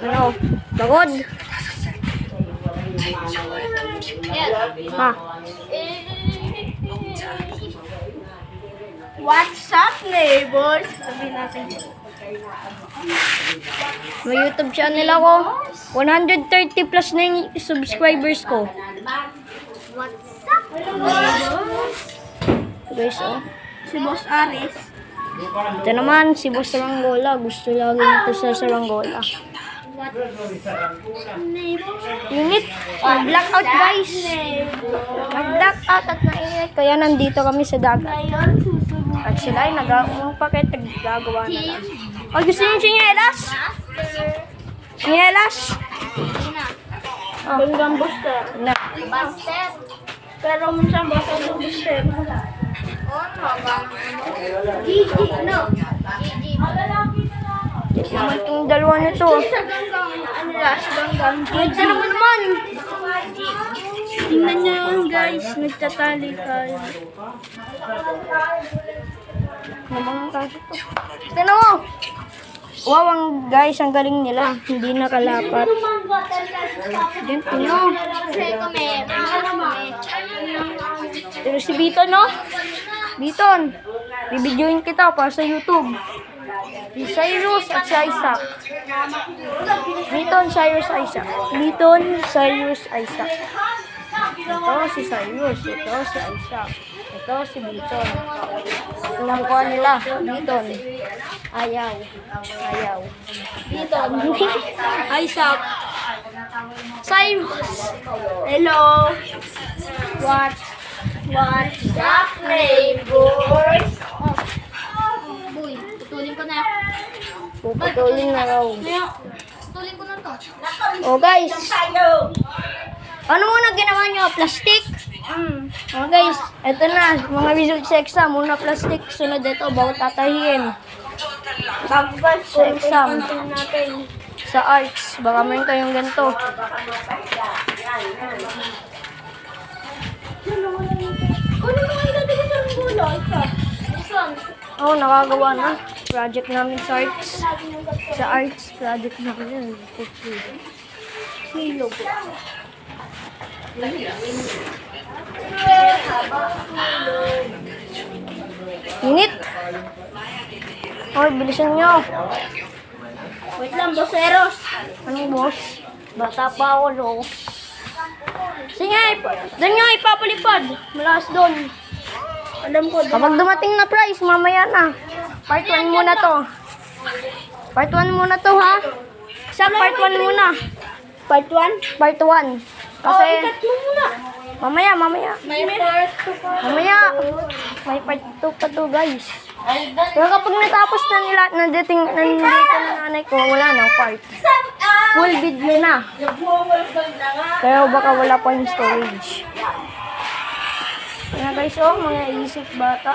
Ano? Bagod? Ha? What's up, neighbors? Sabihin natin. May YouTube channel ako. 130 plus na yung subscribers ko. What's up, neighbors? Guys, oh. Si Boss Aris. Ito naman, si Boss Saranggola. Gusto lagi nito sa Saranggola. Init. Mag-blackout, guys. Mag-blackout at nainit. Kaya nandito kami sa dagat. Ngayon, susunod. At sila ay nag-pakit. Naggagawa na lang. Oh, gusto niyo yung sinyelas? Sinyelas? Oh. Hanggang Buster. Na. Buster. Pero minsan basta yung Buster. Gigi, no? Gigi. Naman itong dalawa nito. Sa ganggang, ano lang, sa ganggang. Gigi naman. Tingnan niyo yun, guys. Nagtatali tayo. Namang kaso to. Tignan mo! Wow, ang guys, ang galing nila. Hindi nakalapat. Diyan, tingnan. Pero si Biton, no? Biton, bibidyoin kita para sa YouTube. Si Cyrus at si Isaac. Biton, Cyrus, Isaac. Biton, Cyrus, Isaac. Ito si Cyrus. Ito si Isaac. Ito si Biton. Tingnan ko nila. Biton. Ayaw. Ayaw. Biton. Isaac. Cyrus. Hello. What's up, neighbors? Boy, tutulin ko na. Puputulin na raw. Tutulin ko na to. Oh guys. Ano muna ginawa nyo? Plastic? Oh guys, eto na. Mga results sa exam. Muna plastic. Sunod ito. Bawat tatahiin. Tapos, Sa exam. natin. Sa arts. Baka meron kayong ganito. Ano mo kayo dati ko sa gulo? Oh, nakagawa na. Project namin sa arts. Sa arts, project namin yun. Hilo po. Init! Oh, bilisan nyo. Wait lang, Boseros. Anong boss? Bata pa ako, no? Sige, doon nga ipapalipad. Malakas doon. Alam ko, Kapag dumating na prize, mamaya na. Part 1 muna to. Part 1 muna to, ha? Sa part 1 muna. part 1? Part 1. Kasi, ikat mo muna. mamaya. May part 2 pa. Mamaya. May part 2 pa to, guys. Pero kapag natapos na nila, nandito na nanay ko, wala nang part. Full video na. Nag-welcome na nga. Pero baka wala pa yung storage. Kaya guys, oh, mga isip bata.